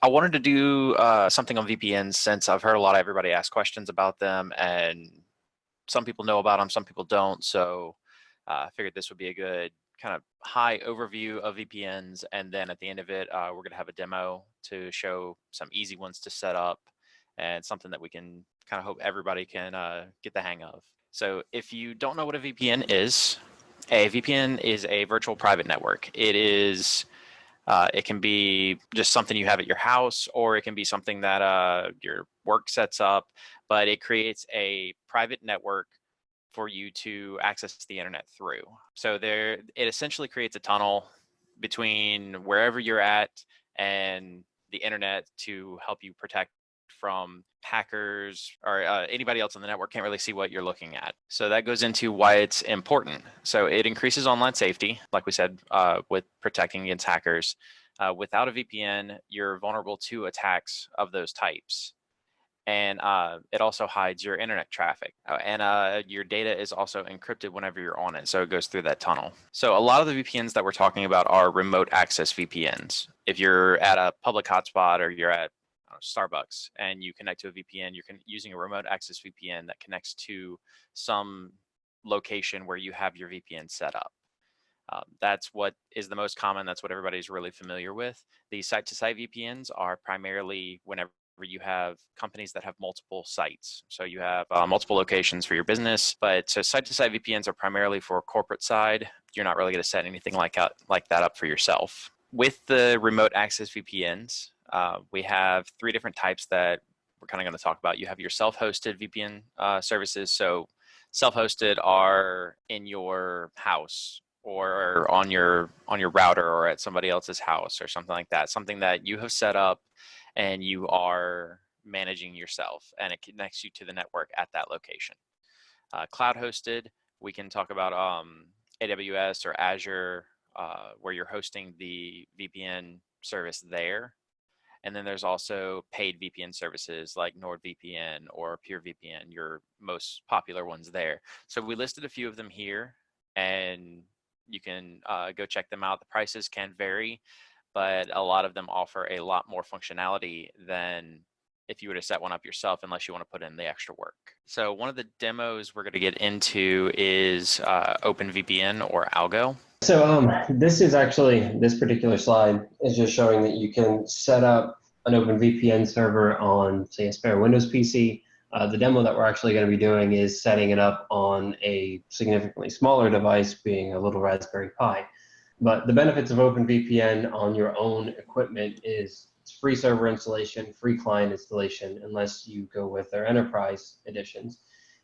I wanted to do something on VPNs since I've heard a lot of everybody ask questions about them, and some people know about them, some people don't. So I figured this would be a good kind of high overview of VPNs, and then at the end of it, we're going to have a demo to show some easy ones to set up and something that we can kind of hope everybody can get the hang of. So if you don't know what a VPN is a virtual private network. It can be just something you have at your house, or it can be something that your work sets up, but it creates a private network for you to access the internet through. So it essentially creates a tunnel between wherever you're at and the internet to help you protect from hackers or anybody else on the network can't really see what you're looking at. So that goes into why it's important. So it increases online safety, like we said, with protecting against hackers. Without a VPN, you're vulnerable to attacks of those types. And it also hides your internet traffic. And your data is also encrypted whenever you're on it, so it goes through that tunnel. So a lot of the VPNs that we're talking about are remote access VPNs. If you're at a public hotspot or you're at Starbucks and you connect to a VPN, you're using a remote access VPN that connects to some location where you have your VPN set up. That's what is the most common. That's what everybody's really familiar with. The site-to-site VPNs are primarily whenever you have companies that have multiple sites. So you have multiple locations for your business, but so site-to-site VPNs are primarily for corporate side. You're not really going to set anything like that up for yourself. With the remote access VPNs, we have three different types that we're kind of going to talk about. You have your self-hosted VPN services. So self-hosted are in your house or on your router or at somebody else's house or something like that. Something that you have set up and you are managing yourself, and it connects you to the network at that location. Cloud hosted, we can talk about AWS or Azure, where you're hosting the VPN service there. And then there's also paid VPN services like NordVPN or PureVPN, your most popular ones there. So we listed a few of them here, and you can go check them out. The prices can vary, but a lot of them offer a lot more functionality than if you were to set one up yourself, unless you want to put in the extra work. So one of the demos we're going to get into is OpenVPN or Algo. So this particular slide is just showing that you can set up an OpenVPN server on, say, a spare Windows PC. The demo that we're actually going to be doing is setting it up on a significantly smaller device, being a little Raspberry Pi. But the benefits of OpenVPN on your own equipment is it's free server installation, free client installation, unless you go with their enterprise editions.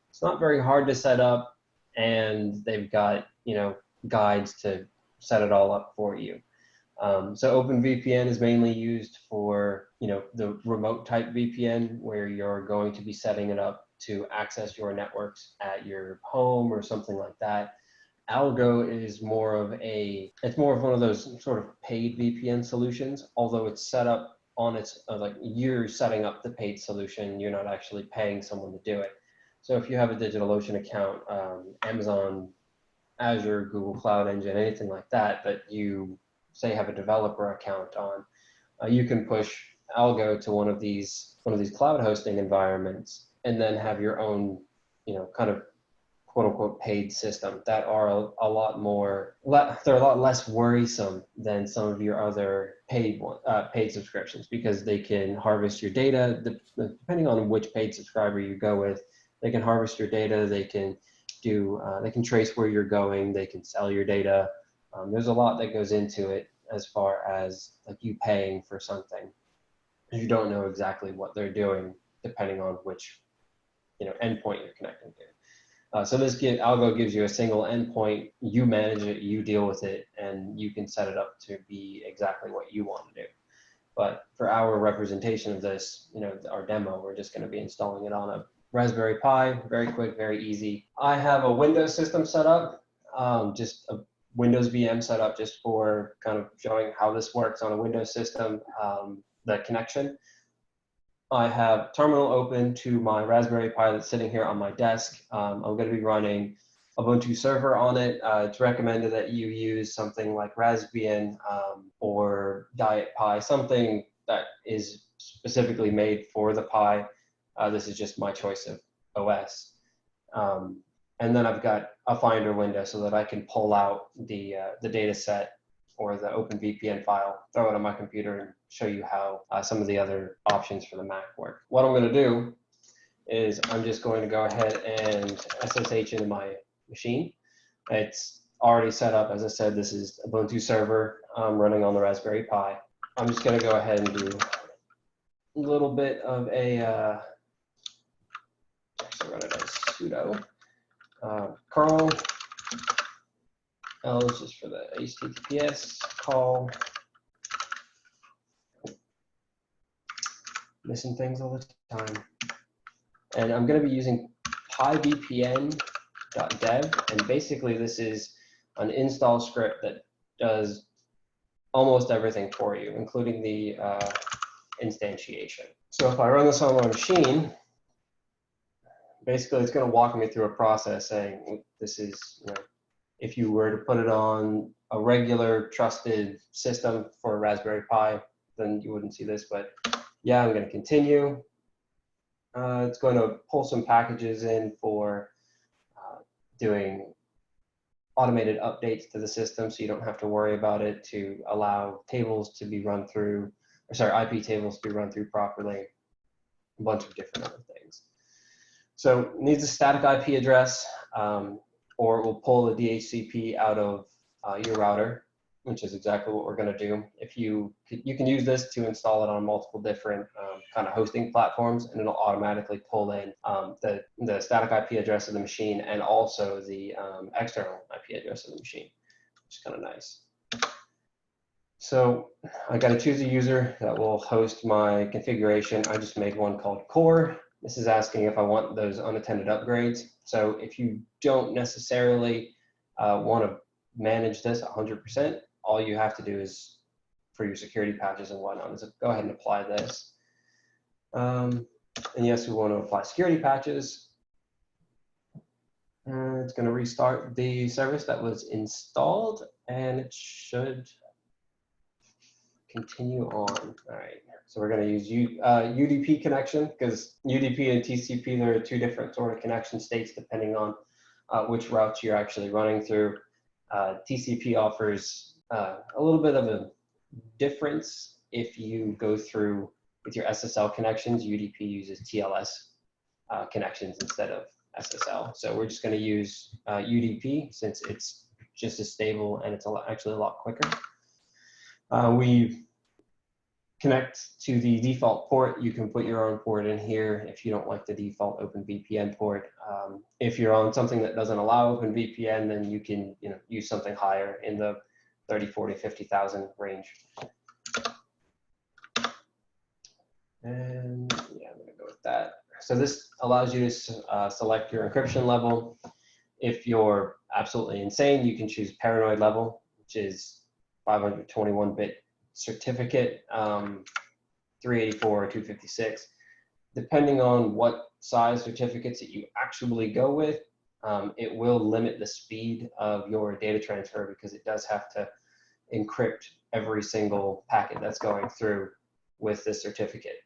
It's not very hard to set up, and they've got, guides to set it all up for you. So OpenVPN is mainly used for, the remote type VPN, where you're going to be setting it up to access your networks at your home or something like that. Algo is more of one of those sort of paid VPN solutions, although it's set up on its, like you're setting up the paid solution, you're not actually paying someone to do it. So if you have a DigitalOcean account, Amazon, Azure, Google Cloud Engine, anything like that, that you say have a developer account on, you can push Algo to one of these cloud hosting environments, and then have your own, kind of quote unquote paid system that are a lot less worrisome than some of your other paid subscriptions, because they can harvest your data depending on which paid subscriber you go with. They can harvest your data. They can trace where you're going. They can sell your data. There's a lot that goes into it as far as like you paying for something. You don't know exactly what they're doing depending on which endpoint you're connecting to. So Algo gives you a single endpoint. You manage it, you deal with it, and you can set it up to be exactly what you want to do. But for our representation of this, our demo, we're just going to be installing it on a Raspberry Pi. Very quick, very easy. I have a Windows system set up, just a Windows VM set up just for kind of showing how this works on a Windows system, the connection. I have terminal open to my Raspberry Pi that's sitting here on my desk. I'm going to be running Ubuntu server on it. It's recommended that you use something like Raspbian or Diet Pi, something that is specifically made for the Pi. This is just my choice of OS. And then I've got a Finder window so that I can pull out the data set or the OpenVPN file, throw it on my computer, and show you how some of the other options for the Mac work. What I'm going to do is I'm just going to go ahead and SSH into my machine. It's already set up. As I said, this is a Ubuntu server running on the Raspberry Pi. I'm just going to go ahead and do a little bit of a, actually run it as sudo. Curl, L is just for the HTTPS call. Missing things all the time. And I'm going to be using pivpn.dev, and basically this is an install script that does almost everything for you, including the instantiation. So if I run this on my machine, basically it's going to walk me through a process saying this is, if you were to put it on a regular trusted system for a Raspberry Pi, then you wouldn't see this, but yeah, I'm going to continue. It's going to pull some packages in for doing automated updates to the system, so you don't have to worry about it, to allow tables to be run through, or sorry, IP tables to be run through properly, a bunch of different other things. So it needs a static IP address, or it will pull the DHCP out of your router, which is exactly what we're going to do. If you can use this to install it on multiple different kind of hosting platforms, and it'll automatically pull in the static IP address of the machine and also the external IP address of the machine, which is kind of nice. So I got to choose a user that will host my configuration. I just made one called core. This is asking if I want those unattended upgrades. So if you don't necessarily want to manage this 100%, all you have to do is, for your security patches and whatnot, is go ahead and apply this. And yes, we want to apply security patches. It's going to restart the service that was installed, and it should continue on. All right, so we're going to use UDP connection, because UDP and TCP, there are two different sort of connection states depending on which routes you're actually running through. TCP offers a little bit of a difference if you go through with your SSL connections. UDP uses TLS connections instead of SSL. So we're just going to use UDP since it's just as stable and it's actually a lot quicker. We connect to the default port. You can put your own port in here if you don't like the default OpenVPN port. If you're on something that doesn't allow OpenVPN, then you can use something higher in the 30, 40, 50,000 range. And yeah, I'm going to go with that. So this allows you to select your encryption level. If you're absolutely insane, you can choose paranoid level, which is 521-bit certificate, 384 or 256. Depending on what size certificates that you actually go with, it will limit the speed of your data transfer, because it does have to encrypt every single packet that's going through with this certificate.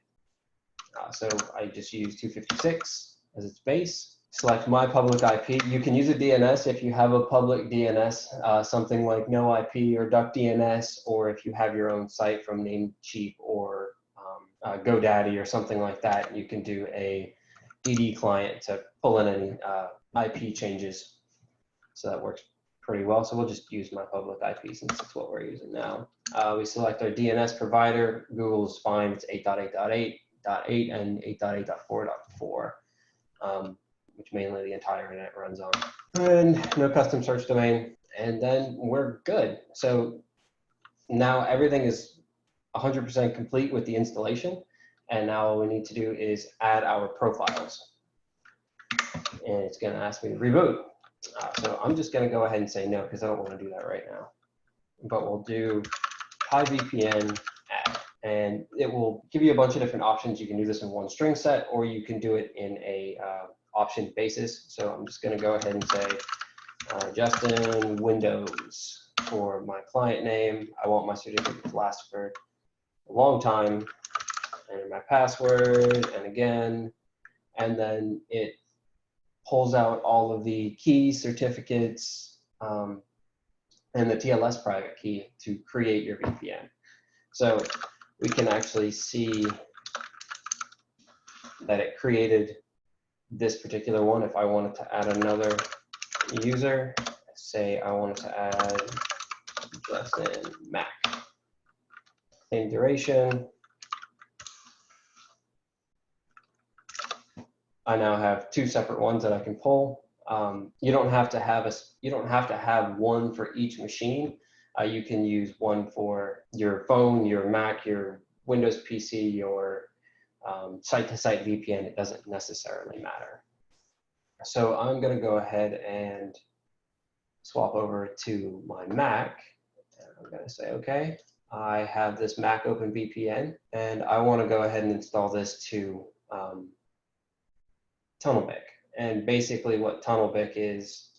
So I just use 256 as its base. Select my public IP. You can use a DNS if you have a public DNS, something like NoIP or DuckDNS, or if you have your own site from Namecheap or GoDaddy or something like that, you can do a DD client to pull in any IP changes. So that works pretty well. So we'll just use my public IP since it's what we're using now. We select our DNS provider. Google's fine. It's 8.8.8.8 and 8.8.4.4. Which mainly the entire internet runs on. And no custom search domain. And then we're good. So now everything is 100% complete with the installation. And now all we need to do is add our profiles. And it's going to ask me to reboot. So I'm just going to go ahead and say no, because I don't want to do that right now. But we'll do pivpn add. And it will give you a bunch of different options. You can do this in one string set, or you can do it in a option basis. So I'm just going to go ahead and say Justin Windows for my client name. I want my certificate to last for a long time, enter my password, and again, and then it pulls out all of the keys, certificates, and the TLS private key to create your VPN. So we can actually see that it created this particular one. If I wanted to add another user, say I wanted to add Justin Mac, same duration. I now have two separate ones that I can pull. You don't have to have one for each machine. You can use one for your phone, your Mac, your Windows PC, your site-to-site VPN. It doesn't necessarily matter. So I'm going to go ahead and swap over to my Mac. And I'm going to say, okay, I have this Mac Open VPN, and I want to go ahead and install this to TunnelBic. And basically what TunnelBic is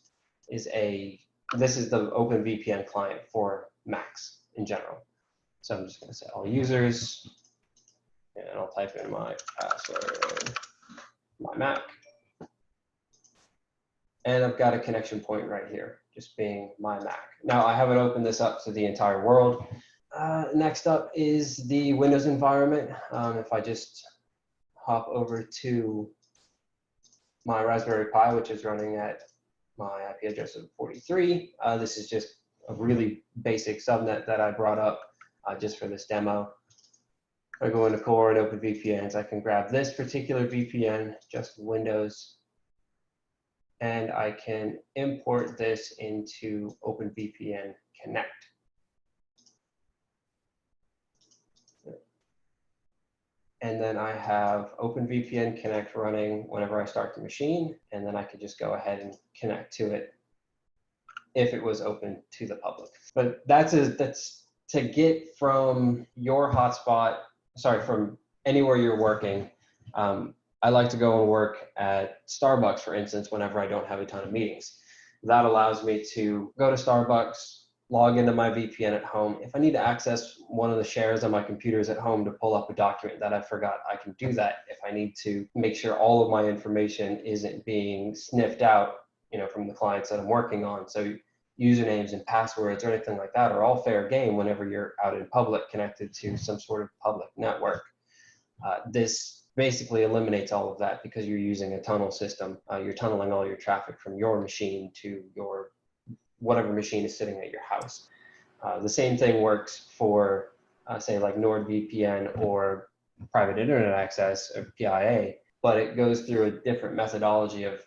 this is the Open VPN client for Macs in general. So I'm just going to say all users, and I'll type in my password, my Mac. And I've got a connection point right here, just being my Mac. Now I haven't opened this up to the entire world. Next up is the Windows environment. If I just hop over to my Raspberry Pi, which is running at my IP address of 43. This is just a really basic subnet that I brought up just for this demo. If I go into Core and Open VPNs, I can grab this particular VPN, just Windows, and I can import this into OpenVPN Connect. And then I have OpenVPN Connect running whenever I start the machine, and then I could just go ahead and connect to it if it was open to the public. But that's to get from your hotspot, from anywhere you're working. I like to go and work at Starbucks, for instance, whenever I don't have a ton of meetings. That allows me to go to Starbucks, log into my VPN at home. If I need to access one of the shares on my computers at home to pull up a document that I forgot, I can do that. If I need to make sure all of my information isn't being sniffed out, from the clients that I'm working on. So usernames and passwords or anything like that are all fair game whenever you're out in public connected to some sort of public network. This basically eliminates all of that because you're using a tunnel system. You're tunneling all your traffic from your machine to your whatever machine is sitting at your house. The same thing works for, say, like NordVPN or private internet access, or PIA, but it goes through a different methodology of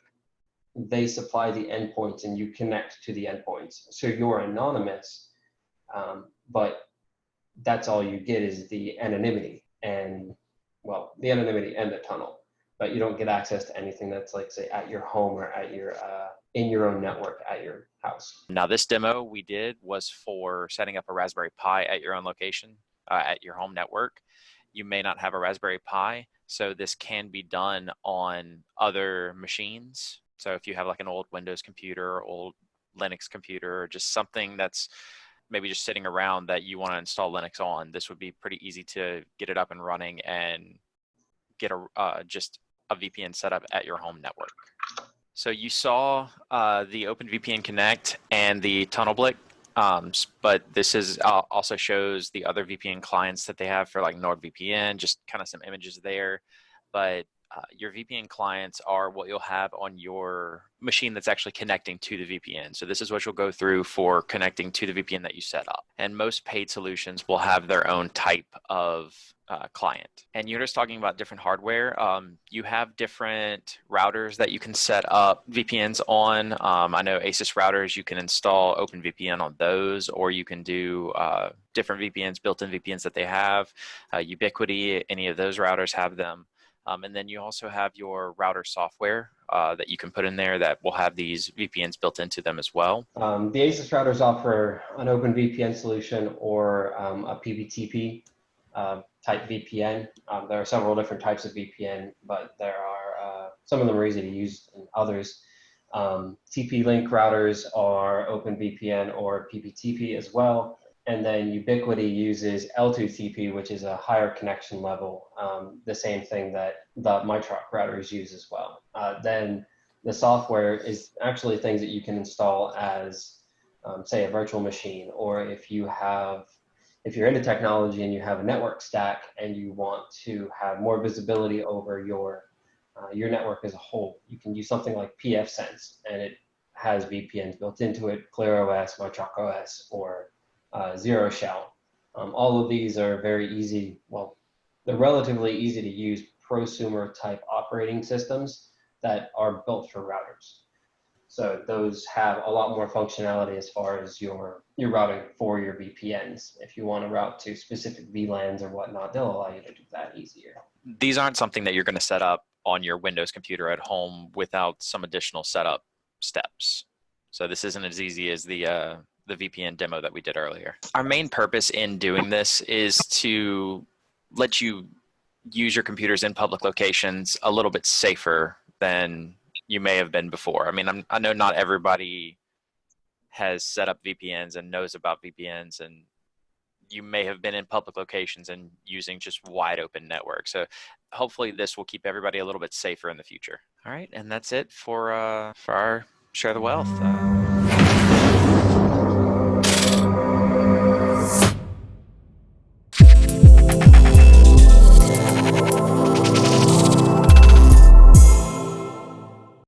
they supply the endpoints and you connect to the endpoints. So you're anonymous, but that's all you get is the anonymity and, well, the anonymity and the tunnel, but you don't get access to anything that's like, say, at your home or at your, in your own network at your house. Now, this demo we did was for setting up a Raspberry Pi at your own location, at your home network. You may not have a Raspberry Pi, so this can be done on other machines. So if you have like an old Windows computer, old Linux computer, or just something that's maybe just sitting around that you want to install Linux on, this would be pretty easy to get it up and running and get just a VPN set up at your home network. So you saw the OpenVPN Connect and the TunnelBic, but this is also shows the other VPN clients that they have for like NordVPN, just kind of some images there. But your VPN clients are what you'll have on your machine that's actually connecting to the VPN. So this is what you'll go through for connecting to the VPN that you set up. And most paid solutions will have their own type of client. And you're just talking about different hardware. You have different routers that you can set up VPNs on. I know Asus routers, you can install OpenVPN on those, or you can do different VPNs, built-in VPNs that they have. Ubiquiti, any of those routers have them. And then you also have your router software that you can put in there that will have these VPNs built into them as well. The Asus routers offer an OpenVPN solution or a PBTP type VPN. There are several different types of VPN, but there are some of them are easy to use and others. TP-Link routers are OpenVPN or PBTP as well. And then Ubiquiti uses L2TP, which is a higher connection level, the same thing that the MyTruck routers use as well. Then the software is actually things that you can install as, say, a virtual machine, or if you're into technology and you have a network stack and you want to have more visibility over your network as a whole, you can use something like pfSense, and it has VPNs built into it, ClearOS, MyTruckOS, or Zero Shell. All of these are very easy. Well, they're relatively easy to use prosumer type operating systems that are built for routers. So those have a lot more functionality as far as your routing for your VPNs. If you want to route to specific VLANs or whatnot, they'll allow you to do that easier. These aren't something that you're going to set up on your Windows computer at home without some additional setup steps. So this isn't as easy as the VPN demo that we did earlier. Our main purpose in doing this is to let you use your computers in public locations a little bit safer than you may have been before. I mean, I know not everybody has set up VPNs and knows about VPNs, and you may have been in public locations and using just wide open networks. So hopefully this will keep everybody a little bit safer in the future. All right, and that's it for our Share the Wealth.